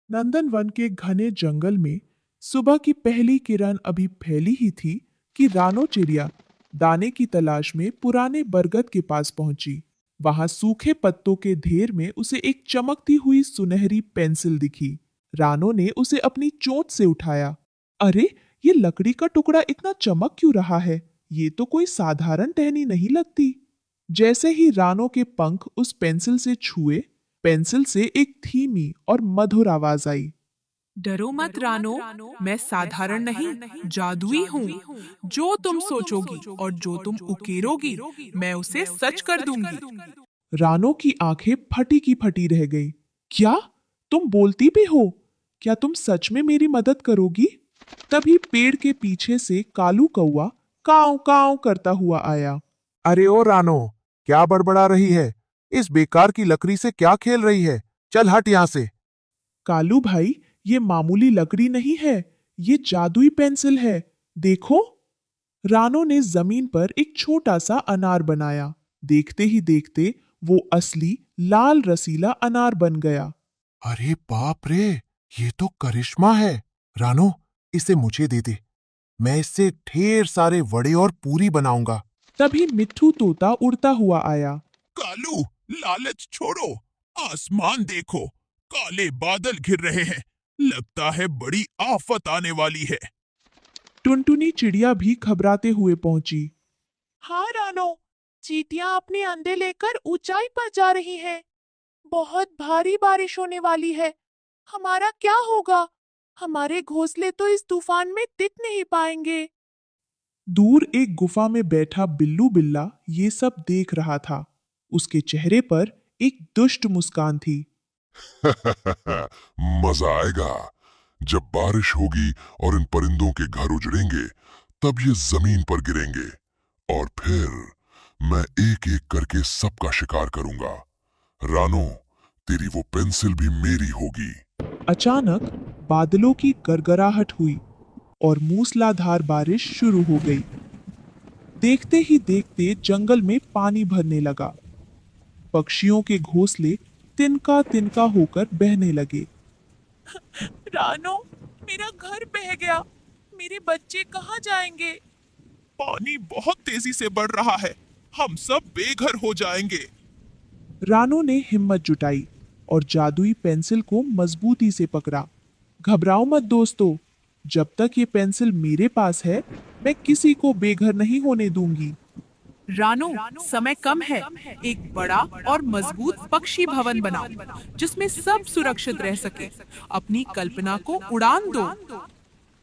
नंदनवन के घने जंगल में सुबह की पहली किरण अभी फैली ही थी कि रानो चिड़िया दाने की तलाश में पुराने बरगद के पास पहुंची। वहां सूखे पत्तों के ढेर में उसे एक चमकती हुई सुनहरी पेंसिल दिखी। रानो ने उसे अपनी चोंच से उठाया। अरे, ये लकड़ी का टुकड़ा इतना चमक क्यों रहा है? ये तो कोई साधारण टहनी नहीं लगती। जैसे ही रानो के पंख उस पेंसिल से छुए, पेंसिल से एक धीमी और मधुर आवाज आई। डरो मत रानो, मैं साधारण नहीं, जादुई हूँ। जो तुम सोचोगी और जो तुम उकेरोगी, मैं उसे सच कर दूंगी। रानो की आंखें फटी की फटी रह गई। क्या तुम बोलती भी हो? क्या तुम सच में मेरी मदद करोगी? तभी पेड़ के पीछे से कालू कौआ काव काव करता हुआ आया। अरे ओ रानो, क्या बड़बड़ा रही है? इस बेकार की लकड़ी से क्या खेल रही है? चल हट यहाँ से। कालू भाई, ये मामूली लकड़ी नहीं है, ये जादुई पेंसिल है। देखो। रानो ने जमीन पर एक छोटा सा अनार बनाया। देखते ही देखते वो असली लाल रसीला अनार बन गया। अरे बाप रे, ये तो करिश्मा है। रानो, इसे मुझे दे दे। मैं इससे ढेर सारे वड़े और पूरी बनाऊंगा। तभी मिट्ठू तोता उड़ता हुआ आया। कालू, लालच छोड़ो। आसमान देखो, काले बादल घिर रहे हैं। लगता है बड़ी आफत आने वाली है। टुनटुनी चिड़िया भी घबराते हुए पहुंची। हाँ रानो, चींटियां अपने अंडे लेकर ऊंचाई पर जा रही हैं। बहुत भारी बारिश होने वाली है। हमारा क्या होगा? हमारे घोंसले तो इस तूफान में टिक नहीं पाएंगे। दूर एक गुफा में बैठा बिल्लू बिल्ला ये सब देख रहा था। उसके चेहरे पर एक दुष्ट मुस्कान थी। मजा आएगा जब बारिश होगी और इन परिंदों के घर उजड़ेंगे, तब ये जमीन पर गिरेंगे और फिर मैं एक एक करके सबका शिकार करूंगा। रानो, तेरी वो पेंसिल भी मेरी होगी। अचानक बादलों की गड़गड़ाहट हुई और मूसलाधार बारिश शुरू हो गई। देखते ही देखते जंगल में पानी भरने लगा। पक्षियों के घोंसले तिनका तिनका होकर बहने लगे। रानो, मेरा घर बह गया। मेरे बच्चे कहाँ जाएंगे? पानी बहुत तेजी से बढ़ रहा है। हम सब बेघर हो जाएंगे। रानो ने हिम्मत जुटाई और जादुई पेंसिल को मजबूती से पकड़ा। घबराओ मत दोस्तों, जब तक ये पेंसिल मेरे पास है, मैं किसी को बेघर नहीं होने दूंगी। रानो, समय कम है। एक बड़ा और मजबूत पक्षी भवन बनाओ, जिसमें सब सुरक्षित रह सके। अपनी कल्पना को उड़ान दो।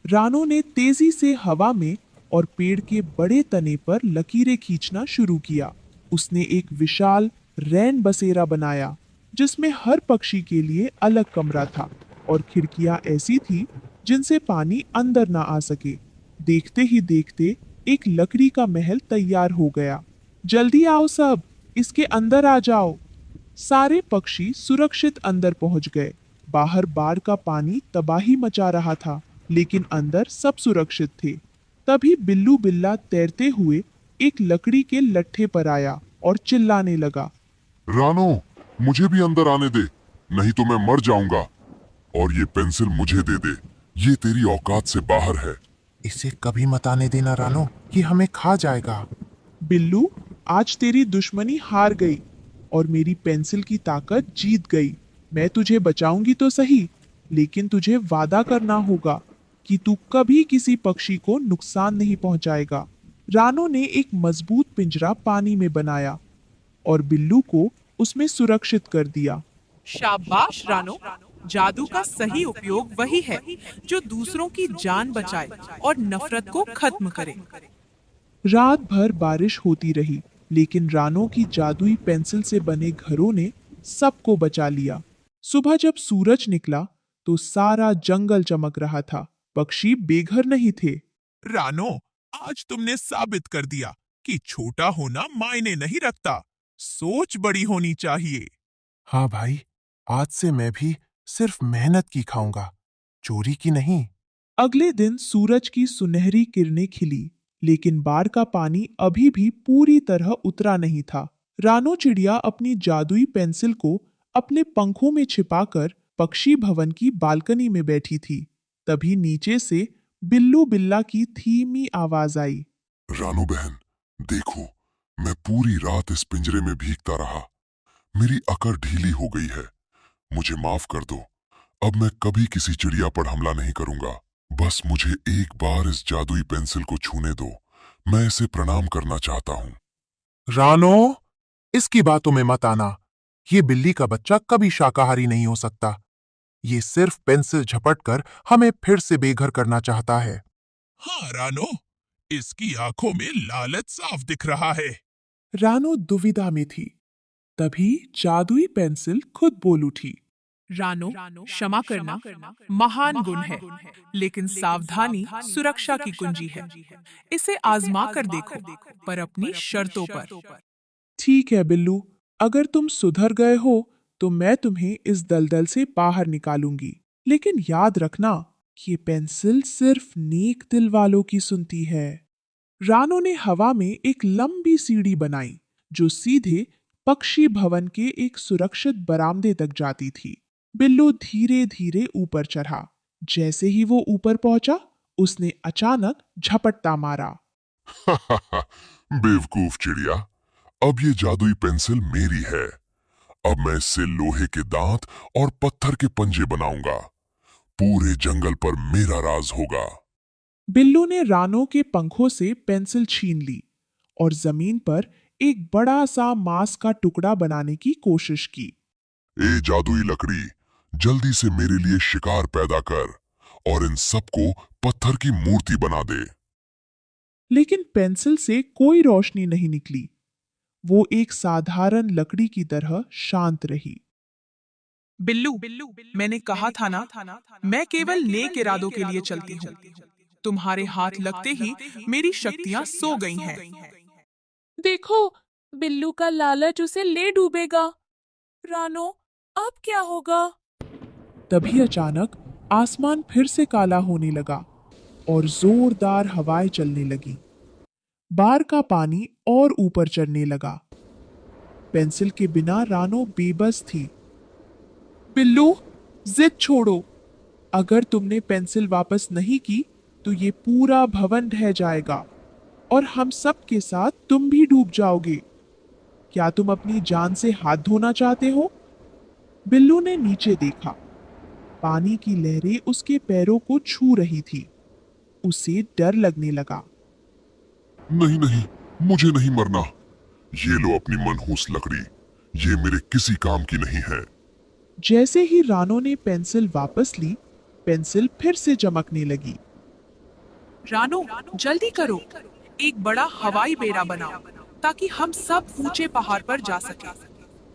रानो ने तेजी से हवा में और पेड़ के बड़े तने पर लकीरें खींचना शुरू किया। उसने एक विशाल रैन बसेरा बनाया, जिसमें हर पक्षी के लिए अलग कमरा था और खिड़कियां ऐसी थी जिनसे पानी अंदर ना आ सके। देखते ही देखते एक लकड़ी का महल तैयार हो गया। जल्दी आओ सब, इसके अंदर आ जाओ। सारे पक्षी सुरक्षित अंदर पहुंच गए। बाहर बाढ़ का पानी तबाही मचा रहा था, लेकिन अंदर सब सुरक्षित थे। तभी बिल्लू बिल्ला तैरते हुए एक लकड़ी के लट्ठे पर आया और चिल्लाने लगा। रानो, मुझे भी अंदर आने दे, नहीं तो मैं मर जाऊंगा। और ये पेंसिल मुझे दे दे, ये तेरी औकात से बाहर है। इसे कभी मत आने देना रानो, ये हमें खा जाएगा। बिल्लू, आज तेरी दुश्मनी हार गई और मेरी पेंसिल की ताकत जीत गई। मैं तुझे बचाऊंगी तो सही, लेकिन तुझे वादा करना होगा कि तू कभी किसी पक्षी को नुकसान नहीं पहुंचाएगा। रानो ने एक मजबूत पिंजरा पानी में बनाया और बिल्लू को उसमें सुरक्षित कर दिया। शाबाश रानो, जादू का सही उपयोग वही है जो दूसरों की जान बचाए और नफरत को खत्म करे। रात भर बारिश होती रही, लेकिन रानो की जादुई पेंसिल से बने घरों ने सबको बचा लिया। सुबह जब सूरज निकला तो सारा जंगल चमक रहा था। पक्षी बेघर नहीं थे। रानो, आज तुमने साबित कर दिया कि छोटा होना मायने नहीं रखता। सोच बड़ी होनी चाहिए। हाँ भाई, आज से मैं भी सिर्फ मेहनत की खाऊंगा, चोरी की नहीं। अगले दिन सूरज की सुनहरी किरणें खिली, लेकिन बाढ़ का पानी अभी भी पूरी तरह उतरा नहीं था। रानो चिड़िया अपनी जादुई पेंसिल को अपने पंखों में छिपाकर पक्षी भवन की बालकनी में बैठी थी। तभी नीचे से बिल्लू बिल्ला की धीमी आवाज आई। रानू बहन, देखो, मैं पूरी रात इस पिंजरे में भीगता रहा। मेरी अकड़ ढीली हो गई है। मुझे माफ कर दो। अब मैं कभी किसी चिड़िया पर हमला नहीं करूंगा। बस मुझे एक बार इस जादुई पेंसिल को छूने दो। मैं इसे प्रणाम करना चाहता हूं। रानो, इसकी बातों में मत आना। ये बिल्ली का बच्चा कभी शाकाहारी नहीं हो सकता। ये सिर्फ पेंसिल झपटकर हमें फिर से बेघर करना चाहता है। हाँ रानो, इसकी आंखों में लालच साफ दिख रहा है। रानो दुविधा में थी। तभी जादुई पेंसिल खुद बोल उठी। रानो, क्षमा करना महान गुण है, लेकिन सावधानी सुरक्षा की कुंजी है। इसे आजमा कर देखो, पर अपनी शर्तों पर। ठीक है बिल्लू, अगर तुम सुधर गए हो तो मैं तुम्हें इस दलदल से बाहर निकालूंगी। लेकिन याद रखना, ये पेंसिल सिर्फ नेक दिल वालों की सुनती है। रानो ने हवा में एक लंबी सीढ़ी बनाई जो सीधे पक्षी भवन के एक सुरक्षित बरामदे तक जाती थी। बिल्लू धीरे धीरे ऊपर चढ़ा। जैसे ही वो ऊपर पहुंचा, उसने अचानक झपट्टा मारा। बेवकूफ चिड़िया, अब ये जादुई पेंसिल मेरी है। अब मैं इससे लोहे के दांत और पत्थर के पंजे बनाऊंगा। पूरे जंगल पर मेरा राज होगा। बिल्लू ने रानो के पंखों से पेंसिल छीन ली और जमीन पर एक बड़ा सा मांस का टुकड़ा बनाने की कोशिश की। ए जादुई लकड़ी, जल्दी से मेरे लिए शिकार पैदा कर और इन सबको पत्थर की मूर्ति बना दे। लेकिन पेंसिल से कोई रोशनी नहीं निकली। वो एक साधारण लकड़ी की तरह शांत रही। बिल्लू, मैंने कहा था ना, मैं केवल नेक इरादों के लिए चलती हूँ। तुम्हारे हाथ लगते ही मेरी शक्तियाँ सो गई हैं। देखो, बिल्लू का लालच उसे ले डूबेगा। रानो, अब क्या होगा? तभी अचानक आसमान फिर से काला होने लगा और जोरदार हवाएं चलने लगी। बार का पानी और ऊपर चढ़ने लगा। पेंसिल के बिना रानो बेबस थी। बिल्लू, जिद छोड़ो। अगर तुमने पेंसिल वापस नहीं की तो ये पूरा भवन ढह जाएगा और हम सब के साथ तुम भी डूब जाओगे। क्या तुम अपनी जान से हाथ धोना चाहते हो? बिल्लू ने नीचे देखा। पानी की लहरें उसके पैरों को छू रही थी। उसे डर लगने लगा। नहीं नहीं, मुझे नहीं मरना। ये लो अपनी मनहूस लकड़ी, ये मेरे किसी काम की नहीं है। जैसे ही रानो ने पेंसिल वापस ली, पेंसिल फिर से चमकने लगी। रानो, जल्दी करो, एक बड़ा हवाई बेड़ा बनाओ ताकि हम सब ऊंचे पहाड़ पर जा सके।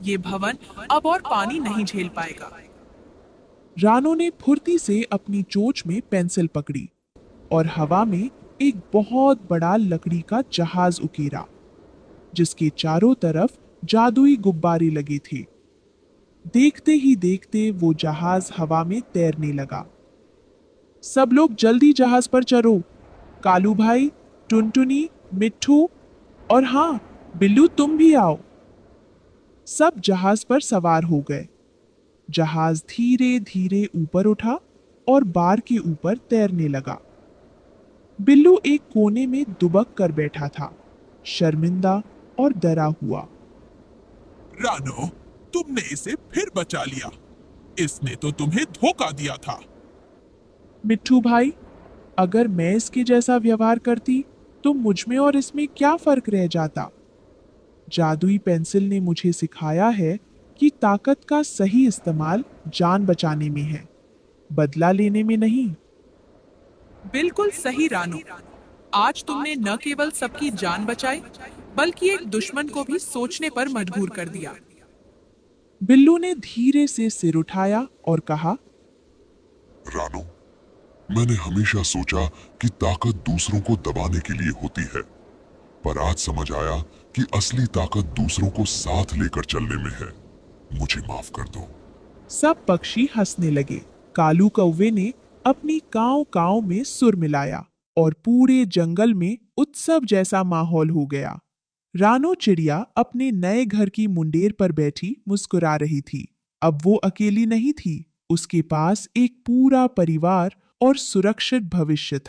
ये भवन अब और पानी नहीं झेल पाएगा। रानो ने फुर्ती से अपनी चोंच में पेंसिल पकड़ी और हवा में एक बहुत बड़ा लकड़ी का जहाज उकेरा, जिसके चारों तरफ जादुई गुब्बारे लगे थे। देखते ही देखते वो जहाज हवा में तैरने लगा। सब लोग जल्दी जहाज पर चढ़ो। कालू भाई, टुनटुनी, मिट्ठू और हाँ, बिल्लू तुम भी आओ। सब जहाज पर सवार हो गए। जहाज धीरे धीरे ऊपर उठा और बार के ऊपर तैरने लगा। बिल्लू एक कोने में दुबक कर बैठा था, शर्मिंदा और डरा हुआ। रानो, तुमने इसे फिर बचा लिया। इसने तो तुम्हें धोखा दिया था। मिट्ठू भाई, अगर मैं इसके जैसा व्यवहार करती तो मुझ में और इसमें क्या फर्क रह जाता? जादुई पेंसिल ने मुझे सिखाया है कि ताकत का सही इस्तेमाल जान बचाने में है, बदला लेने में नहीं। बिल्कुल सही रानो, आज तुमने न केवल सबकी जान बचाई, बल्कि एक दुश्मन को भी सोचने पर मजबूर कर दिया। बिल्लू ने धीरे से सिर उठाया और कहा, रानो, मैंने हमेशा सोचा कि ताकत दूसरों को दबाने के लिए होती है, पर आज समझ आया कि असली ताकत दूसरों को साथ लेकर चलने में है। मुझे माफ कर दो। सब पक्षी हंसने लगे। कालू कौवे ने अपनी काव काव में सुर मिलाया और पूरे जंगल में उत्सव जैसा माहौल हो गया। रानो चिड़िया अपने नए घर की मुंडेर पर बैठी मुस्कुरा रही थी। अब वो अकेली नहीं थी, उसके पास एक पूरा परिवार और सुरक्षित भविष्य था।